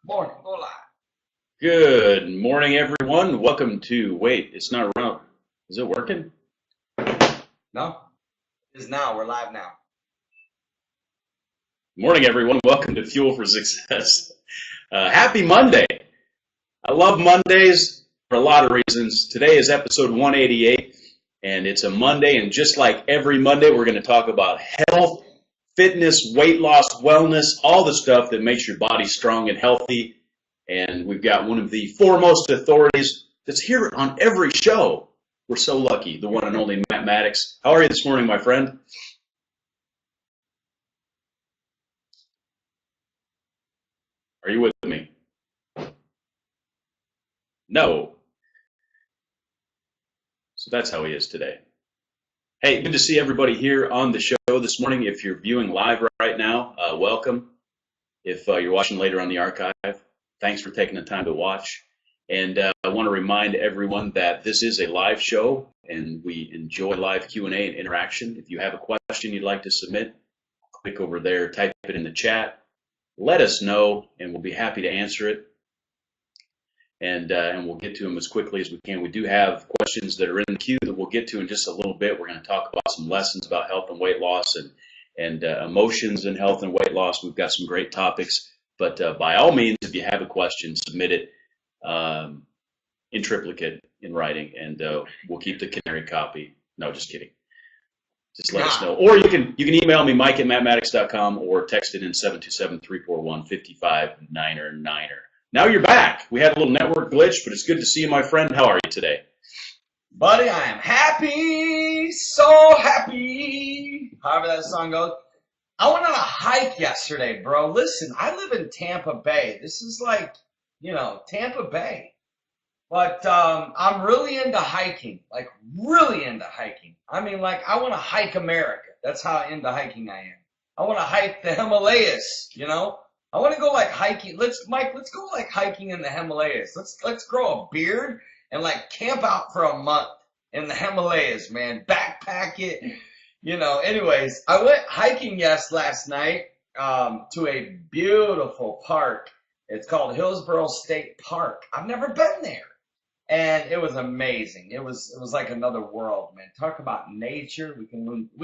Morning. Hola. Good morning, everyone. Welcome to, wait, it's not around. Is it working? No? It is now. We're live now. Morning, everyone. Welcome to Fuel for Success. Happy Monday. I love Mondays for a lot of reasons. Today is episode 188, and it's a Monday, and just like every Monday, we're going to talk about health, fitness, weight loss, wellness, all the stuff that makes your body strong and healthy. And we've got one of the foremost authorities that's here on every show. We're so lucky, the one and only Matt Maddox. How are you this morning, my friend? Are you with me? No. So that's how he is today. Hey, good to see everybody here on the show this morning. If you're viewing live right now, welcome. If you're watching later on the archive, thanks for taking the time to watch. And I want to remind everyone that this is a live show, and we enjoy live Q&A and interaction. If you have a question you'd like to submit, click over there, type it in the chat, let us know, and we'll be happy to answer it. And we'll get to them as quickly as we can. We do have questions that are in the queue that we'll get to in just a little bit. We're going to talk about some lessons about health and weight loss and emotions in health and weight loss. We've got some great topics. But by all means, if you have a question, submit it in triplicate in writing, and we'll keep the canary copy. No, just kidding. Just let us know. Or you can email me, mike@mattmaddox.com, or text it in 727-341-5599. Now you're back. We had a little network glitch, but it's good to see you, my friend. How are you today? Buddy, I am happy. So happy. However that song goes. I went on a hike yesterday, bro. Listen, I live in Tampa Bay. This is like, Tampa Bay. But I'm really into hiking. Like, really into hiking. I mean, like, I want to hike America. That's how into hiking I am. I want to hike the Himalayas, I want to go like hiking. Let's go like hiking in the Himalayas. Let's grow a beard and like camp out for a month in the Himalayas, man. Backpack it, Anyways, I went hiking last night to a beautiful park. It's called Hillsborough State Park. I've never been there. And it was amazing. It was like another world, man. Talk about nature. We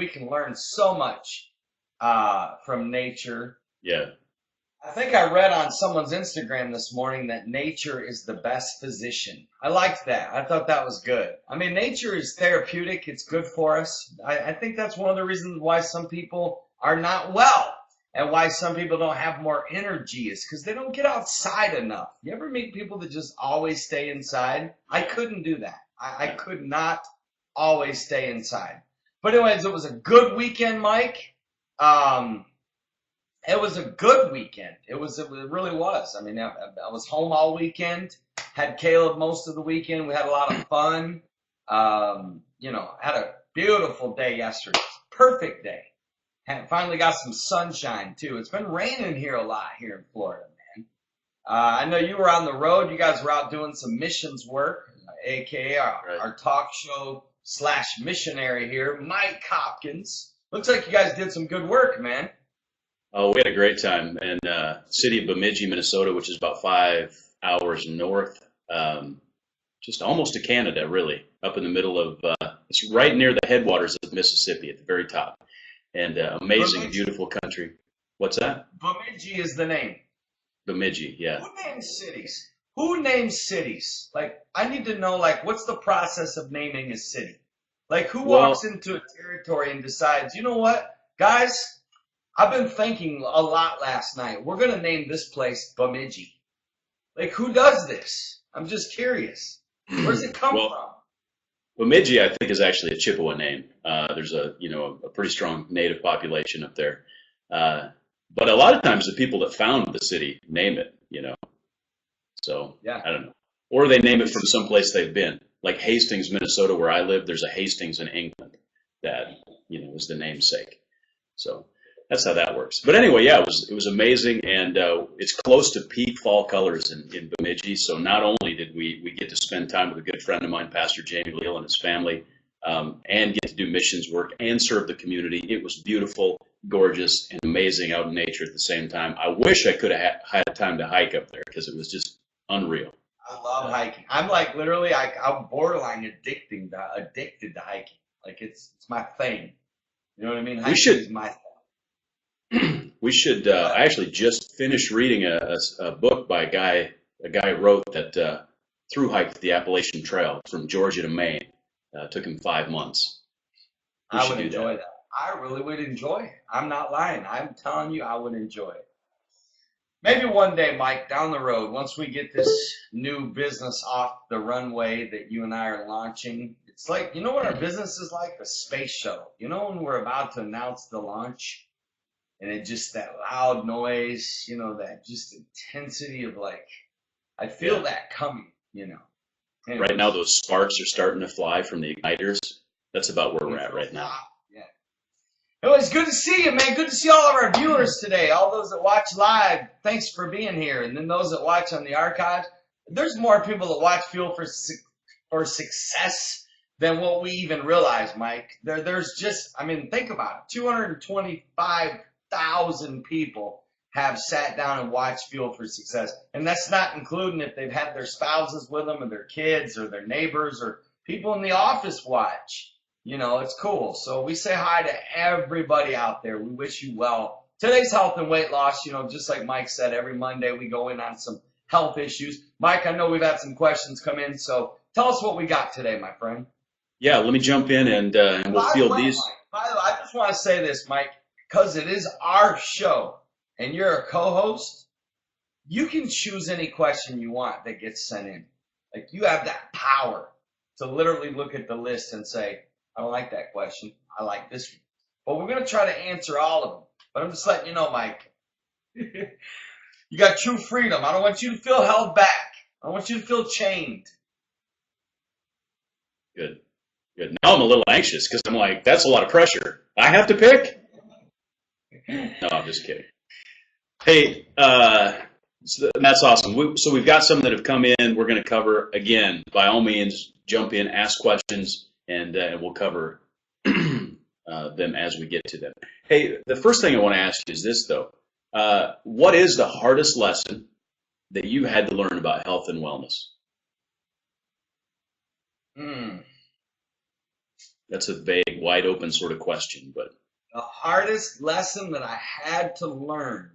can learn so much from nature. Yeah. I think I read on someone's Instagram this morning that nature is the best physician. I liked that. I thought that was good. I mean, nature is therapeutic. It's good for us. I think that's one of the reasons why some people are not well and why some people don't have more energy is because they don't get outside enough. You ever meet people that just always stay inside? I couldn't do that. I could not always stay inside. But anyways, it was a good weekend, Mike. It was a good weekend. It really was. I mean, I was home all weekend. Had Caleb most of the weekend. We had a lot of fun. Had a beautiful day yesterday. Perfect day. And finally got some sunshine too. It's been raining here a lot here in Florida, man. I know you were on the road. You guys were out doing some missions work, aka our talk show / missionary here, Mike Hopkins. Looks like you guys did some good work, man. Oh, we had a great time in city of Bemidji, Minnesota, which is about 5 hours north, just almost to Canada, really, up in the middle of, it's right near the headwaters of the Mississippi at the very top. And amazing, Bemidji. Beautiful country. What's that? Bemidji is the name. Bemidji, yeah. Who names cities? Who names cities? Like, I need to know, like, what's the process of naming a city? Like, who walks into a territory and decides, you know what, guys? I've been thinking a lot last night. We're going to name this place Bemidji. Like, who does this? I'm just curious. Where does it come from? Bemidji, I think, is actually a Chippewa name. There's a pretty strong native population up there. But a lot of times the people that found the city name it, So, yeah. I don't know. Or they name it from someplace they've been. Like Hastings, Minnesota, where I live, there's a Hastings in England that, is the namesake. So that's how that works. But anyway, yeah, it was amazing, and it's close to peak fall colors in Bemidji. So not only did we get to spend time with a good friend of mine, Pastor Jamie Leal, and his family, and get to do missions work and serve the community. It was beautiful. gorgeous and amazing out in nature at the same time. I wish I could have had time to hike up there because it was just unreal. I love hiking. I'm like literally, I'm borderline addicted to hiking. Like it's my thing. You know what I mean? We Hiking should is my we should. thing. I actually just finished reading a book by a guy. A guy wrote that through hiked the Appalachian Trail from Georgia to Maine. Took him 5 months. We I should would do enjoy that. that. I really would enjoy it. I'm not lying. I'm telling you, I would enjoy it. Maybe one day, Mike, down the road, once we get this new business off the runway that you and I are launching, it's like, you know what our business is like? The space shuttle. You know when we're about to announce the launch and it just that loud noise, you know, that just intensity of like, I feel Yeah. that coming, you know. Right now, Anyways, those sparks are starting to fly from the igniters. That's about where we're at right now. yeah. It was good to see you, man. Good to see all of our viewers today. All those that watch live, thanks for being here. And then those that watch on the archives. There's more people that watch Fuel for Success than what we even realize, Mike. There's just, I mean, think about it. 225,000 people have sat down and watched Fuel for Success. And that's not including if they've had their spouses with them or their kids or their neighbors or people in the office watch. You know, it's cool. So we say hi to everybody out there. We wish you well. Today's health and weight loss, you know, just like Mike said, every Monday we go in on some health issues. Mike, I know we've had some questions come in, so tell us what we got today, my friend. Yeah, let me jump in and we'll By the field way, these. Mike, by the way, I just want to say this, Mike, because it is our show and you're a co-host, you can choose any question you want that gets sent in. Like you have that power to literally look at the list and say, I don't like that question. I like this one. But we're going to try to answer all of them. But I'm just letting you know, Mike, you got true freedom. I don't want you to feel held back. I don't want you to feel chained. Good, good. Now I'm a little anxious because I'm like, that's a lot of pressure. I have to pick? No, I'm just kidding. Hey, so that's awesome. So we've got some that have come in. We're going to cover again. By all means, jump in, ask questions, and we'll cover them as we get to them. Hey, the first thing I want to ask you is this, though. What is the hardest lesson that you had to learn about health and wellness? That's a vague, wide open sort of question, but The hardest lesson that I had to learn,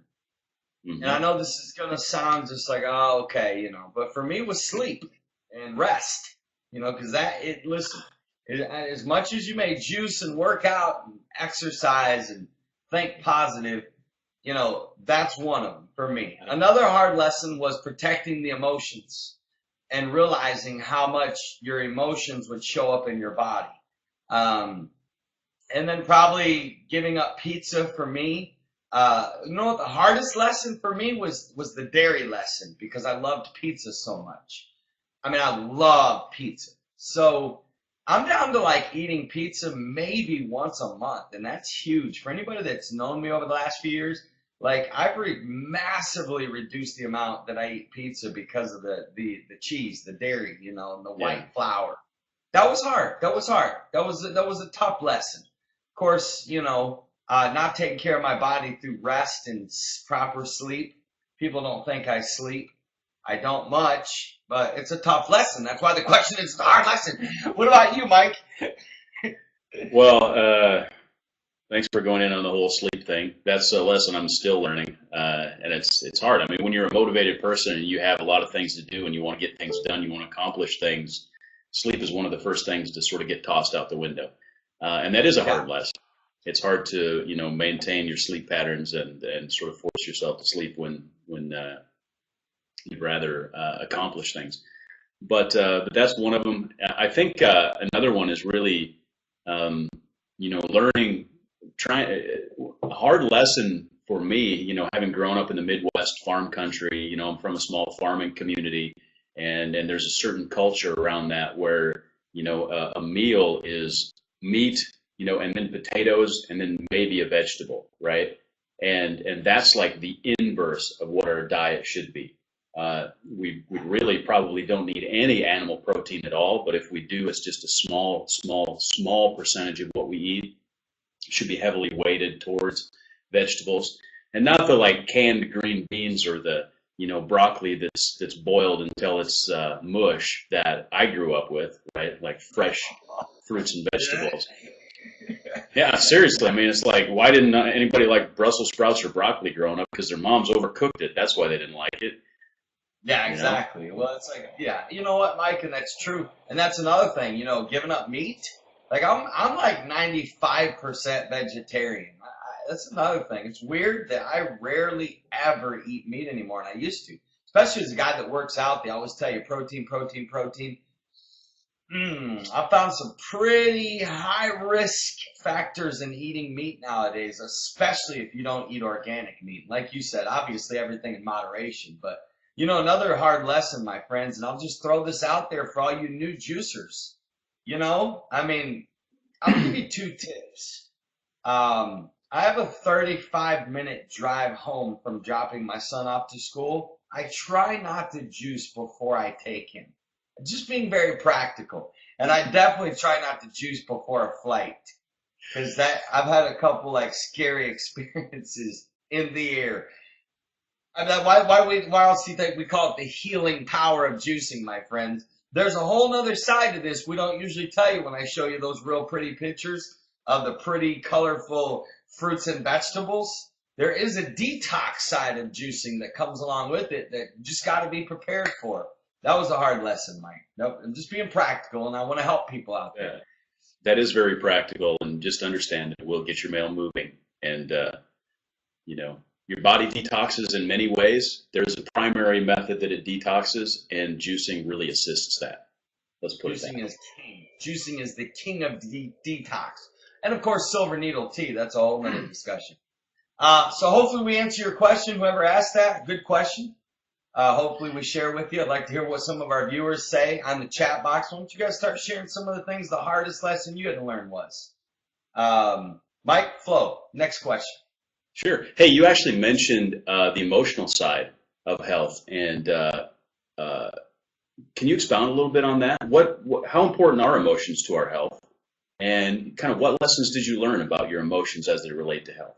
and I know this is going to sound just like, oh, okay, you know, but for me it was sleep and rest, you know, because listen, as much as you may juice and work out and exercise and think positive, you know, that's one of them for me. Another hard lesson was protecting the emotions and realizing how much your emotions would show up in your body. And then probably giving up pizza for me. You know what the hardest lesson for me was the dairy lesson because I loved pizza so much. I mean, I love pizza. So I'm down to like eating pizza maybe once a month, and that's huge. For anybody that's known me over the last few years, like I've massively reduced the amount that I eat pizza because of the cheese, the dairy, you know, and the white flour. That was hard. That was hard. That was a tough lesson. Of course, you know, not taking care of my body through rest and proper sleep. People don't think I sleep. I don't much, but it's a tough lesson. That's why the question is a hard lesson. What about you, Mike? Well, thanks for going in on the whole sleep thing. That's a lesson I'm still learning, and it's hard. I mean, when you're a motivated person and you have a lot of things to do and you want to get things done, you want to accomplish things, sleep is one of the first things to sort of get tossed out the window, and that is a hard lesson. It's hard to, you know, maintain your sleep patterns and sort of force yourself to sleep when you'd rather accomplish things. But that's one of them. I think another one is really, you know, learning. A hard lesson for me, you know, having grown up in the Midwest farm country. You know, I'm from a small farming community, and there's a certain culture around that where, you know, a meal is meat, you know, and then potatoes, and then maybe a vegetable, right? And that's like the inverse of what our diet should be. We really probably don't need any animal protein at all, but if we do, it's just a small percentage of what we eat. should be heavily weighted towards vegetables, and not the like canned green beans or the broccoli that's boiled until it's mush that I grew up with, right? Like fresh fruits and vegetables. Yeah, seriously. I mean, it's like, why didn't anybody like Brussels sprouts or broccoli growing up? Because their moms overcooked it. That's why they didn't like it. Yeah, exactly. Well, it's like, yeah, you know what, Mike, and that's true. And that's another thing, giving up meat. Like I'm like 95% vegetarian. That's another thing. It's weird that I rarely ever eat meat anymore, and I used to. Especially as a guy that works out, they always tell you protein, protein, protein. I found some pretty high risk factors in eating meat nowadays, especially if you don't eat organic meat. Like you said, obviously everything in moderation. But, another hard lesson, my friends, and I'll just throw this out there for all you new juicers. I mean, I'll give you 2 tips. I have a 35-minute drive home from dropping my son off to school. I try not to juice before I take him. Just being very practical. And I definitely try not to juice before a flight. Because I've had a couple like scary experiences in the air. I mean, why else do you think we call it the healing power of juicing, my friends? There's a whole other side to this we don't usually tell you when I show you those real pretty pictures of the pretty colorful fruits and vegetables. There is a detox side of juicing that comes along with it that you just got to be prepared for. That was a hard lesson, Mike. Nope, I'm just being practical, and I want to help people out there. Yeah, that is very practical, and just understand it will get your mail moving. And, your body detoxes in many ways. There's a primary method that it detoxes, and juicing really assists that. Let's put it that way. Juicing is king. Juicing is the king of detox. And, of course, silver needle tea. That's a whole other discussion. So hopefully we answer your question, whoever asked that. Good question. Hopefully we share with you. I'd like to hear what some of our viewers say on the chat box. Why don't you guys start sharing some of the things the hardest lesson you had to learn was? Mike, Flo, next question. Sure. Hey, you actually mentioned the emotional side of health, and can you expound a little bit on that? How important are emotions to our health, and kind of what lessons did you learn about your emotions as they relate to health?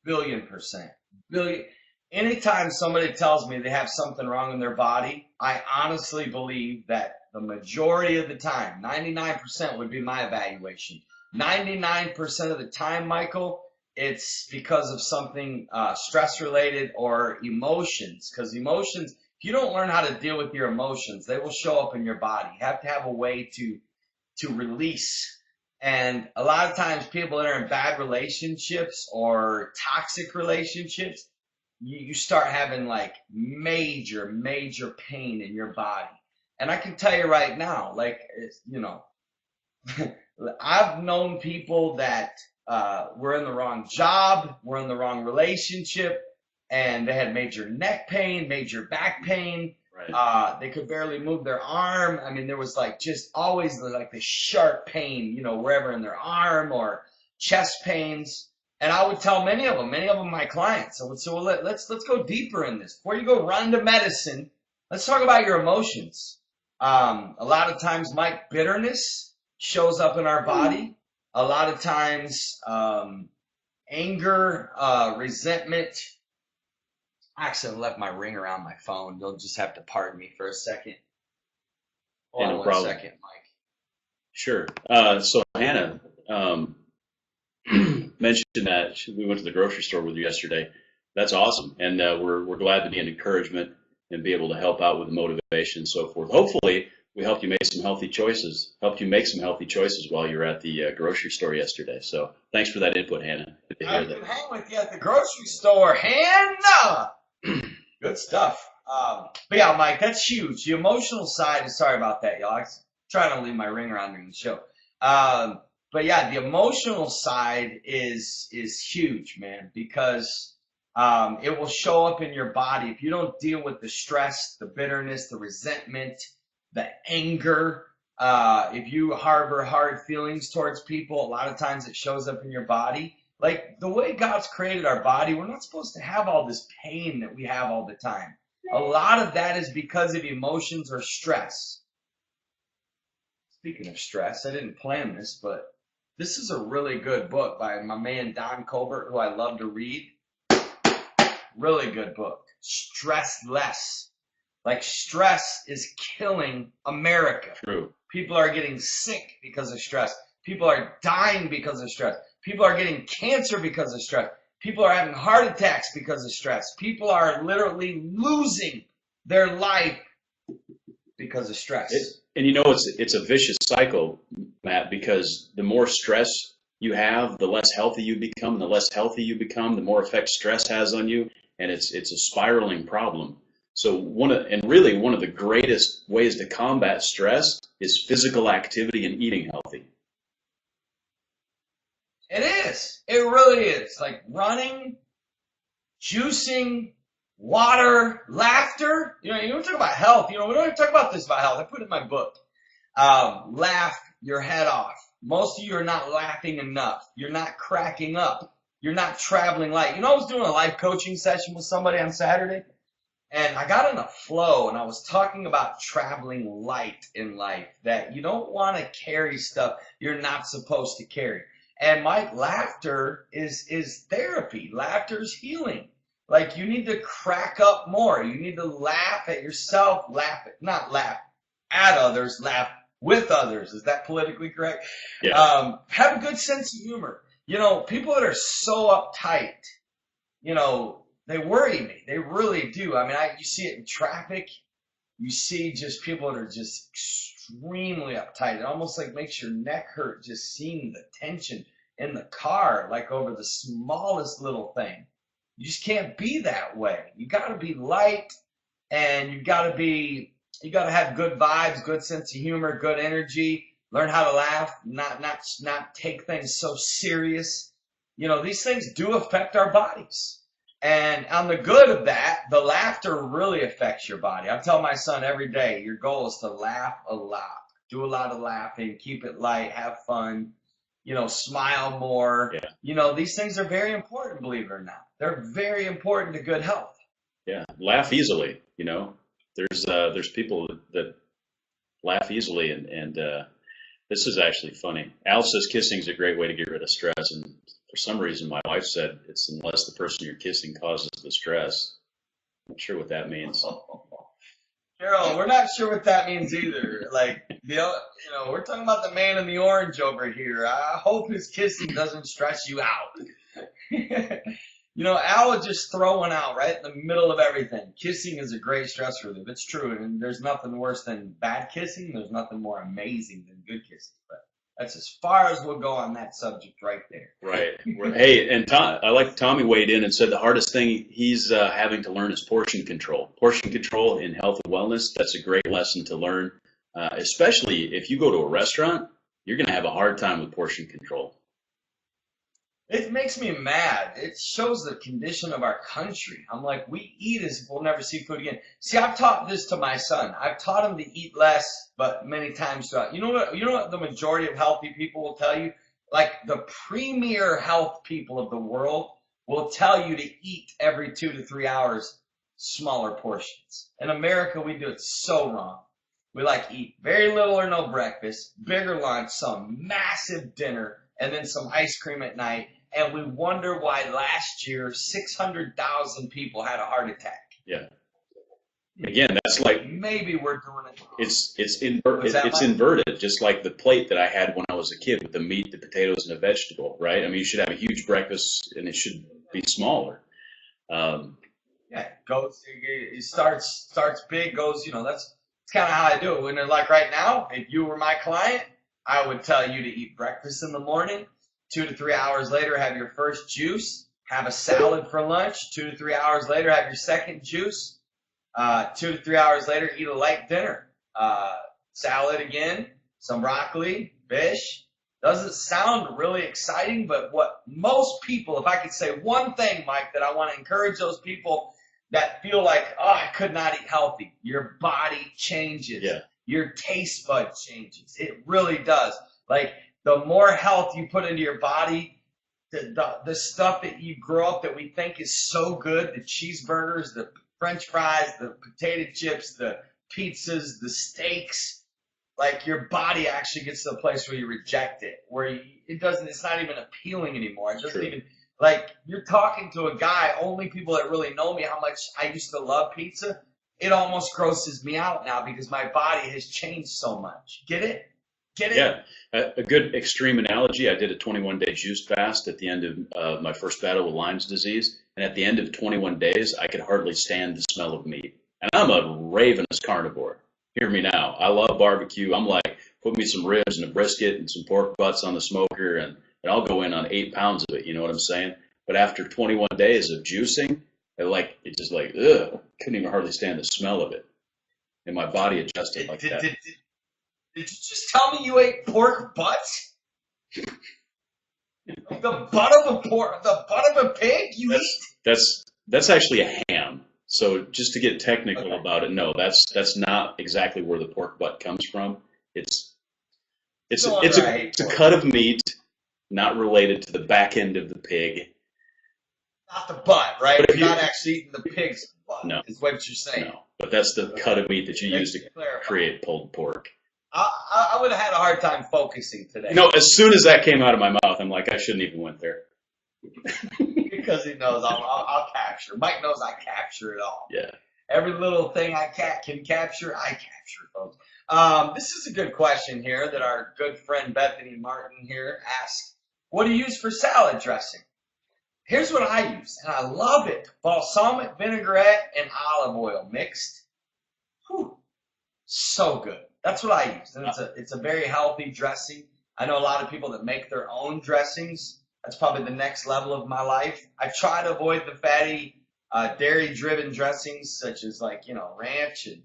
1,000,000,000%. Billion. Anytime somebody tells me they have something wrong in their body, I honestly believe that the majority of the time, 99% would be my evaluation. 99% of the time, Michael, it's because of something stress-related or emotions. Because emotions, if you don't learn how to deal with your emotions, they will show up in your body. You have to have a way to release. And a lot of times people that are in bad relationships or toxic relationships, you start having like major pain in your body. And I can tell you right now, like, I've known people that were in the wrong job, were in the wrong relationship, and they had major neck pain, major back pain. Right. They could barely move their arm. I mean, there was like just always like the sharp pain, wherever in their arm, or chest pains. And I would tell many of them my clients, I would say, well, let's go deeper in this. Before you go run to medicine, let's talk about your emotions. A lot of times, Mike, bitterness shows up in our body. A lot of times, anger, resentment. Actually, I left my ring around my phone. You'll just have to pardon me for a second. Hold on one second, Mike. Sure. So Hannah mentioned that we went to the grocery store with you yesterday. That's awesome, and we're glad to be an encouragement and be able to help out with motivation and so forth. Hopefully, we helped you make some healthy choices. While you were at the grocery store yesterday. So thanks for that input, Hannah. Good to hear that. I can hang with you at the grocery store, Hannah. Good stuff. But yeah, Mike, that's huge. The emotional side is, sorry about that, y'all. I'm trying to leave my ring around during the show. But yeah, the emotional side is huge, man, because it will show up in your body. If you don't deal with the stress, the bitterness, the resentment, the anger, if you harbor hard feelings towards people, a lot of times it shows up in your body. Like the way God's created our body, we're not supposed to have all this pain that we have all the time. A lot of that is because of emotions or stress. Speaking of stress, I didn't plan this, but This is a really good book by my man Don Colbert, who I love to read. Really good book. Stress Less. Like, stress is killing America. True. People are getting sick because of stress. People are dying because of stress. People are getting cancer because of stress. People are having heart attacks because of stress. People are literally losing their life because of stress. And you know, it's a vicious cycle, Matt, because the more stress you have, the less healthy you become, and the less healthy you become, the more effect stress has on you, and it's a spiraling problem. So one of the greatest ways to combat stress is physical activity and eating healthy. It is. It really is. Like running, juicing, water, laughter. You know, you don't talk about health. You know, we don't even talk about this about health. I put it in my book. Laugh your head off. Most of you are not laughing enough. You're not cracking up. You're not traveling light. You know, I was doing a life coaching session with somebody on Saturday, and I got in a flow, and I was talking about traveling light in life, that you don't want to carry stuff you're not supposed to carry. And Mike, laughter is therapy. Laughter is healing. Like, you need to crack up more. You need to laugh at yourself, not laugh at others, laugh with others. Is that politically correct? Yeah. Have a good sense of humor. You know, people that are so uptight, you know, they worry me. They really do. I mean, you see it in traffic. You see just people that are just extremely uptight. It almost like makes your neck hurt just seeing the tension in the car, like over the smallest little thing. You just can't be that way. You got to be light, and you got to have good vibes, good sense of humor, good energy. Learn how to laugh, not take things so serious. You know, these things do affect our bodies. And on the good of that, the laughter really affects your body. I tell my son every day, your goal is to laugh a lot. Do a lot of laughing, keep it light, have fun, you know, smile more. Yeah. You know, these things are very important, believe it or not. They're very important to good health. Yeah. Laugh easily, you know. There's people that laugh easily, and this is actually funny. Al says kissing is a great way to get rid of stress, and for some reason my wife said it's unless the person you're kissing causes the stress. I'm not sure what that means. Carol, we're not sure what that means either. Like, you know, we're talking about the man in the orange over here. I hope his kissing doesn't stress you out. You know, Al would just throw one out right in the middle of everything. Kissing is a great stress relief. It's true. And there's nothing worse than bad kissing. There's nothing more amazing than good kissing. But that's as far as we'll go on that subject right there. Right. Hey, and I like Tommy weighed in and said the hardest thing he's having to learn is portion control. Portion control in health and wellness, that's a great lesson to learn, especially if you go to a restaurant, you're going to have a hard time with portion control. It makes me mad. It shows the condition of our country. I'm like, we eat as if we'll never see food again. See, I've taught this to my son. I've taught him to eat less, but many times throughout. You know what the majority of healthy people will tell you? Like, the premier health people of the world will tell you to eat every 2 to 3 hours smaller portions. In America, we do it so wrong. We like eat very little or no breakfast, bigger lunch, some massive dinner, and then some ice cream at night. And we wonder why last year 600,000 people had a heart attack. Yeah. Again, that's like maybe we're doing it wrong. It's inverted, just like the plate that I had when I was a kid with the meat, the potatoes, and the vegetable. Right? I mean, you should have a huge breakfast, and it should be smaller. Yeah, it starts big, goes. You know, that's kind of how I do it. When they're like right now, if you were my client, I would tell you to eat breakfast in the morning. 2 to 3 hours later, have your first juice. Have a salad for lunch. 2 to 3 hours later, have your second juice. 2 to 3 hours later, eat a light dinner. Salad again, some broccoli, fish. Doesn't sound really exciting, but what most people, if I could say one thing, Mike, that I want to encourage those people that feel like, oh, I could not eat healthy. Your body changes. Yeah. Your taste bud changes. It really does. Like, the more health you put into your body, the stuff that you grow up that we think is so good, the cheeseburgers, the French fries, the potato chips, the pizzas, the steaks, like your body actually gets to the place where you reject it, where it's not even appealing anymore. It doesn't True. even, like, you're talking to a guy, only people that really know me, how much I used to love pizza. It almost grosses me out now because my body has changed so much. Get it? Get it? Yeah, a good extreme analogy. I did a 21-day juice fast at the end of my first battle with Lyme's disease, and at the end of 21 days, I could hardly stand the smell of meat. And I'm a ravenous carnivore. Hear me now. I love barbecue. I'm like, put me some ribs and a brisket and some pork butts on the smoker, and I'll go in on 8 pounds of it. You know what I'm saying? But after 21 days of juicing, it just like, ugh, couldn't even hardly stand the smell of it. And my body adjusted like that. Did you just tell me you ate pork butts? The butt of a pig you eat? That's actually a ham. So just to get technical about it, no, that's not exactly where the pork butt comes from. It's a cut of meat not related to the back end of the pig. Not the butt, right? But if you're not actually eating the pig's butt. No, is what you're saying. No, but that's the cut of meat that you use to create pulled pork. I would have had a hard time focusing today. No, as soon as that came out of my mouth, I'm like, I shouldn't even went there. Because he knows I'll capture. Mike knows I capture it all. Yeah. Every little thing I can capture, I capture, folks. This is a good question here that our good friend Bethany Martin here asked. What do you use for salad dressing? Here's what I use, and I love it. Balsamic vinaigrette and olive oil mixed. Whew. So good. That's what I use. And it's a very healthy dressing. I know a lot of people that make their own dressings. That's probably the next level of my life. I try to avoid the fatty, dairy-driven dressings, such as ranch and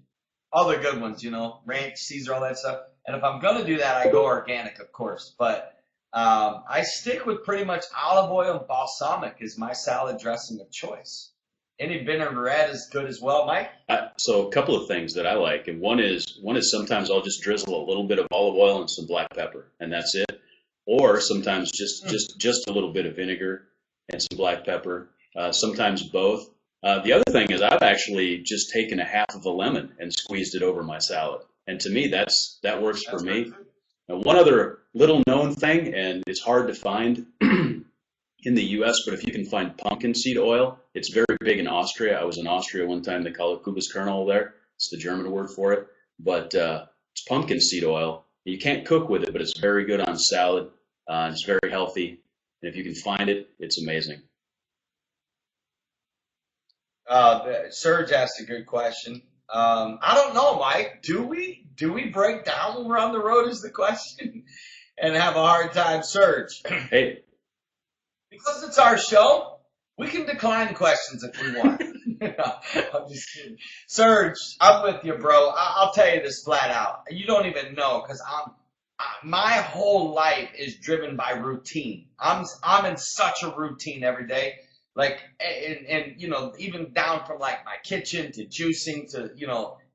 all the good ones, ranch, Caesar, all that stuff. And if I'm going to do that, I go organic, of course. But I stick with pretty much olive oil and balsamic as my salad dressing of choice. Any vinaigrette is good as well, Mike? So a couple of things that I like, and one is sometimes I'll just drizzle a little bit of olive oil and some black pepper, and that's it. Or sometimes just a little bit of vinegar and some black pepper. Sometimes both. The other thing is I've actually just taken a half of a lemon and squeezed it over my salad, and to me that works for me. Now, one other little known thing, and it's hard to find in the U.S., but if you can find pumpkin seed oil, it's very big in Austria. I was in Austria one time. They call it Kürbis there. It's the German word for it. But it's pumpkin seed oil. You can't cook with it, but it's very good on salad. It's very healthy. And if you can find it, it's amazing. Serge asked a good question. I don't know, Mike. Do we break down when we're on the road is the question and have a hard time, Serge? Hey. Because it's our show, we can decline questions if we want. I'm just kidding. Serge, I'm with you, bro. I'll tell you this flat out. You don't even know because my whole life is driven by routine. I'm in such a routine every day. Like, and even down from like my kitchen to juicing to,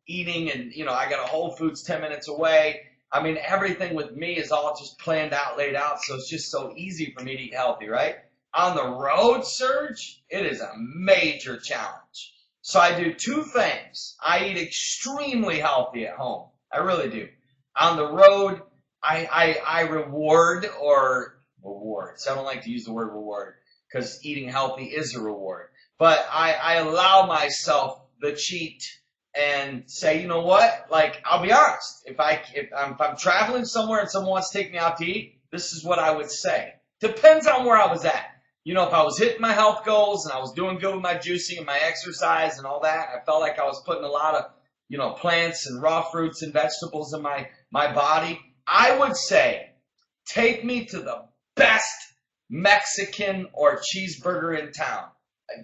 eating and, I got a Whole Foods 10 minutes away. I mean, everything with me is all just planned out, laid out. So it's just so easy for me to eat healthy, right? On the road, Serge, it is a major challenge. So I do two things. I eat extremely healthy at home. I really do. On the road, I reward or rewards. I don't like to use the word reward because eating healthy is a reward. But I allow myself the cheat and say, you know what? Like, I'll be honest. If I'm traveling somewhere and someone wants to take me out to eat, this is what I would say. Depends on where I was at. If I was hitting my health goals and I was doing good with my juicing and my exercise and all that, I felt like I was putting a lot of, plants and raw fruits and vegetables in my body, I would say, take me to the best Mexican or cheeseburger in town.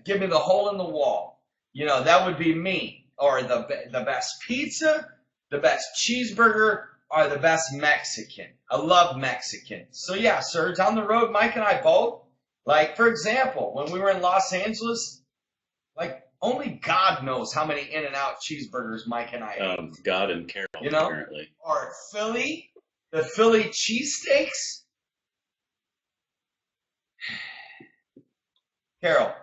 Give me the hole in the wall. That would be me. Or the best pizza, the best cheeseburger, or the best Mexican. I love Mexican. So yeah, Serge, on the road, Mike and I both. Like, for example, when we were in Los Angeles, like, only God knows how many In-N-Out cheeseburgers Mike and I ate. God and Carol, apparently. Or Philly, the Philly cheesesteaks. Carol.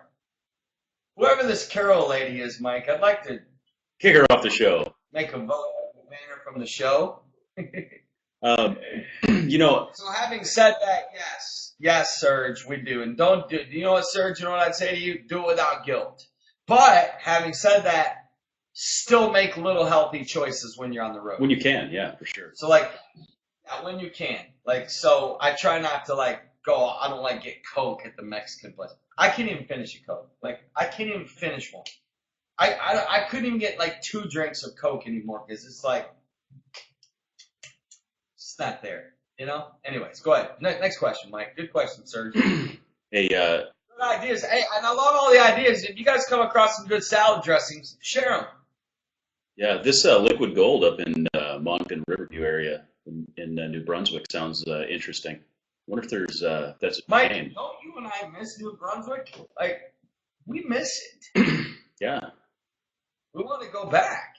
Whoever this Carol lady is, Mike, I'd like to kick her off the show. Make a banner from the show. Um, you know, So having said that, yes, Serge, we do, and don't do. You know what, Serge? You know what I'd say to you? Do it without guilt. But having said that, still make little healthy choices when you're on the road. when you can, yeah, for sure. So like, yeah, when you can, like, so I try not to like go. I don't like get Coke at the Mexican place. I can't even finish a Coke. Like I can't even finish one. I couldn't even get like 2 drinks of Coke anymore because it's like it's not there. You know. Anyways, go ahead. Next question, Mike. Good question, Serge. Hey, Good ideas. Hey, and I love all the ideas. If you guys come across some good salad dressings, share them. yeah, this Liquid Gold up in Moncton Riverview area in New Brunswick sounds interesting. Wonder if there's that's a Mike, name. don't you and I miss New Brunswick? Like, we miss it. Yeah, We want to go back.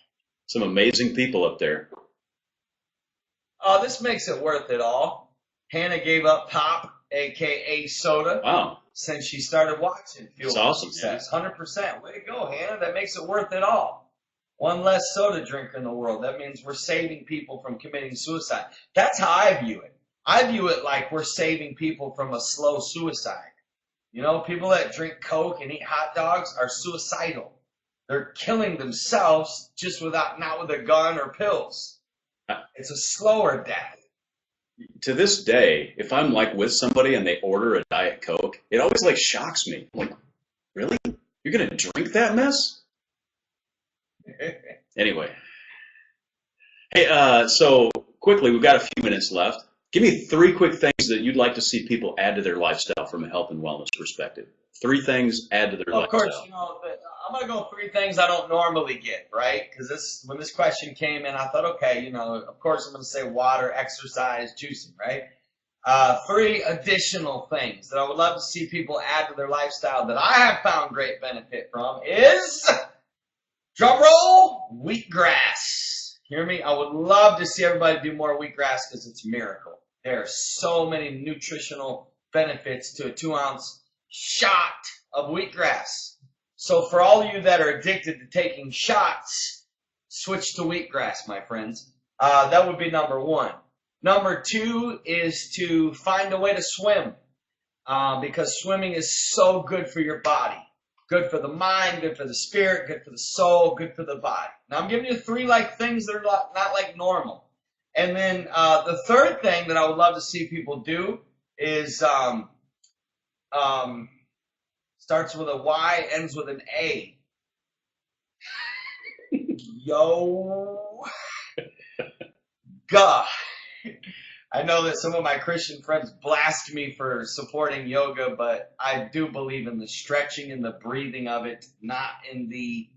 some amazing people up there. Oh, this makes it worth it all. Hannah gave up pop, aka soda, Wow, since she started watching Fuel. that's awesome. She says 100%. Way to go, Hannah. That makes it worth it all. One less soda drinker in the world. That means we're saving people from committing suicide. That's how I view it. I view it like we're saving people from a slow suicide. You know, people that drink Coke and eat hot dogs are suicidal. They're killing themselves just not with a gun or pills. It's a slower death. To this day, if I'm like with somebody and they order a Diet Coke, it always like shocks me. I'm like, really? You're gonna drink that mess? Anyway, hey, so quickly, we've got a few minutes left. Give me 3 quick things that you'd like to see people add to their lifestyle from a health and wellness perspective. 3 things add to their Of lifestyle. course, I'm going to go 3 things I don't normally get, right? Because when this question came in, I thought, okay, of course I'm going to say water, exercise, juicing, right? 3 additional things that I would love to see people add to their lifestyle that I have found great benefit from is, drum roll, wheatgrass. Hear me? I would love to see everybody do more wheatgrass because it's a miracle. There are so many nutritional benefits to a 2-ounce shot of wheatgrass. So for all of you that are addicted to taking shots, switch to wheatgrass, my friends. That would be number 1. Number 2 is to find a way to swim, because swimming is so good for your body. Good for the mind, good for the spirit, good for the soul, good for the body. Now I'm giving you 3 things that are not like normal. And then the third thing that I would love to see people do is starts with a Y, ends with an A. Yoga. I know that some of my Christian friends blast me for supporting yoga, but I do believe in the stretching and the breathing of it, not in the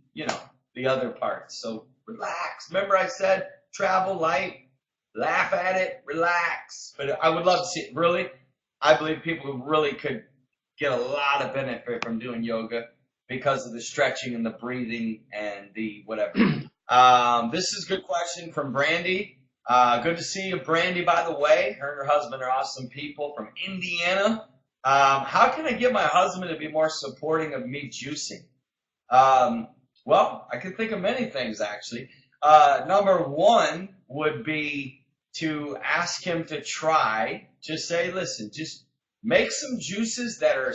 other parts. So relax. Remember I said travel light, laugh at it, relax. But I would love to see it. Really, I believe people really could get a lot of benefit from doing yoga because of the stretching and the breathing and the whatever. This is a good question from Brandy. Good to see you, Brandy, by the way. Her and her husband are awesome people from Indiana. How can I get my husband to be more supporting of me juicing? Well, I can think of many things, actually. Number 1 would be to ask him to try. Just say, listen, just make some juices that are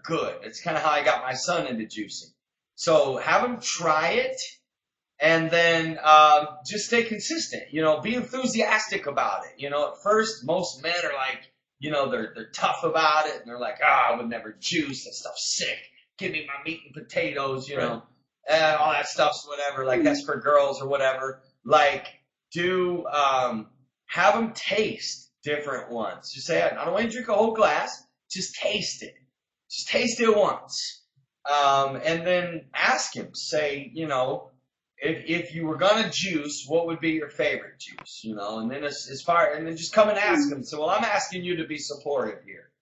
good. It's kind of how I got my son into juicing. So have him try it, and then just stay consistent. Be enthusiastic about it. At first, most men are like, they're tough about it, and they're like, I would never juice. That stuff's sick. Give me my meat and potatoes. Right. All that stuff's whatever. Like that's for girls or whatever. Like have them taste different ones. Just say, I don't want you to drink a whole glass. Just taste it. Just taste it once. And then ask him, say, if you were gonna juice, what would be your favorite juice? And then and then just come and ask him. So, well, I'm asking you to be supportive here.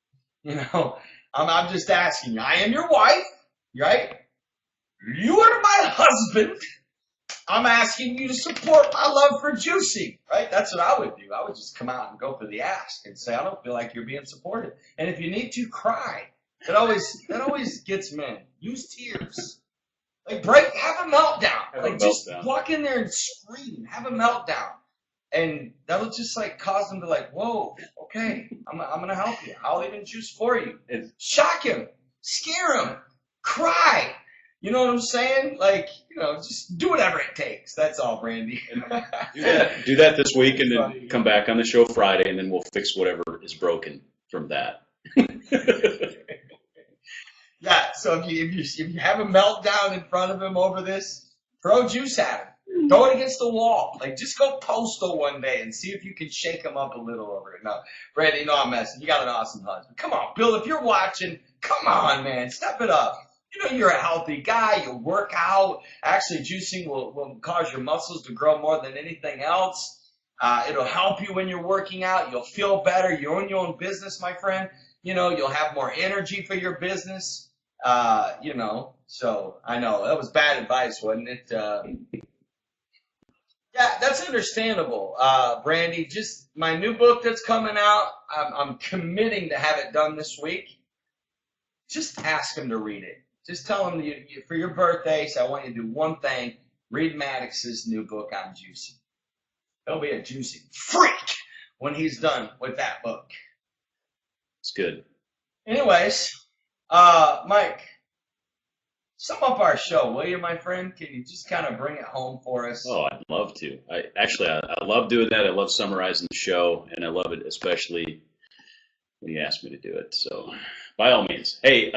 I'm just asking you. I am your wife, right? You are my husband. I'm asking you to support my love for juicing, right? That's what I would do. I would just come out and go for the ask and say, I don't feel like you're being supported. And if you need to, cry. That always gets men. Use tears. Like have a meltdown. Just walk in there and scream. Have a meltdown. And that'll just like cause them to like, whoa, okay, I'm going to help you. I'll even juice for you. Shock him, scare him, cry. You know what I'm saying? Like, just do whatever it takes. That's all, Brandy. Do that this week, and then come back on the show Friday, and then we'll fix whatever is broken from that. Yeah. So if you have a meltdown in front of him over this, throw juice at him. Throw it against the wall. Like, just go postal one day and see if you can shake him up a little over it. No, Brandy, I'm messing. You got an awesome husband. Come on, Bill. If you're watching, come on, man, step it up. You're a healthy guy. You work out. Actually, juicing will cause your muscles to grow more than anything else. It'll help you when you're working out. You'll feel better. You own your own business, my friend. You'll have more energy for your business. So I know that was bad advice, wasn't it? Yeah, that's understandable, Brandy. Just my new book that's coming out. I'm committing to have it done this week. Just ask him to read it. Just tell him for your birthday, so I want you to do one thing. Read Maddox's new book on juicing. He'll be a juicing freak when he's done with that book. It's good. Anyways, Mike, sum up our show, will you, my friend? Can you just kind of bring it home for us? Oh, I'd love to. I love doing that. I love summarizing the show, and I love it especially when you ask me to do it. So, by all means. Hey,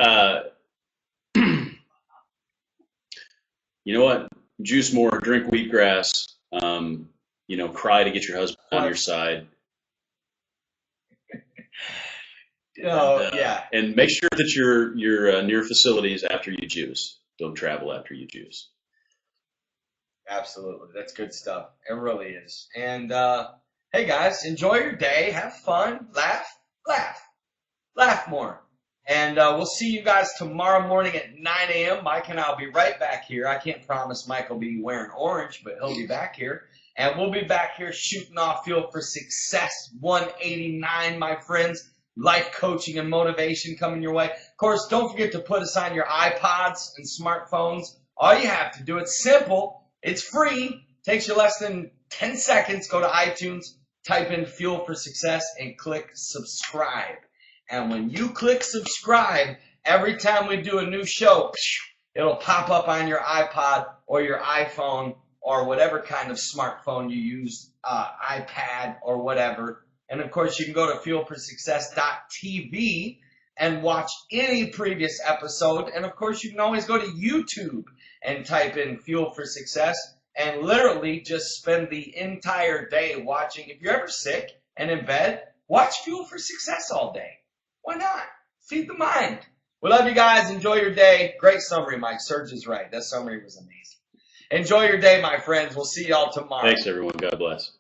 you know what? Juice more, drink wheatgrass, cry to get your husband on your side. Yeah. And make sure that you're near facilities after you juice. Don't travel after you juice. Absolutely. That's good stuff. It really is. And, hey, guys, enjoy your day. Have fun. Laugh more. And we'll see you guys tomorrow morning at 9 a.m. Mike and I will be right back here. I can't promise Mike will be wearing orange, but he'll be back here. And we'll be back here shooting off Fuel for Success 189, my friends. Life coaching and motivation coming your way. Of course, don't forget to put us on your iPods and smartphones. All you have to do, it's simple. It's free. Takes you less than 10 seconds. Go to iTunes, type in Fuel for Success, and click subscribe. And when you click subscribe, every time we do a new show, it'll pop up on your iPod or your iPhone or whatever kind of smartphone you use, iPad or whatever. And, of course, you can go to fuelforsuccess.tv and watch any previous episode. And, of course, you can always go to YouTube and type in Fuel for Success and literally just spend the entire day watching. If you're ever sick and in bed, watch Fuel for Success all day. Why not? Feed the mind. We love you guys. Enjoy your day. Great summary, Mike. Serge is right. That summary was amazing. Enjoy your day, my friends. We'll see y'all tomorrow. Thanks, everyone. God bless.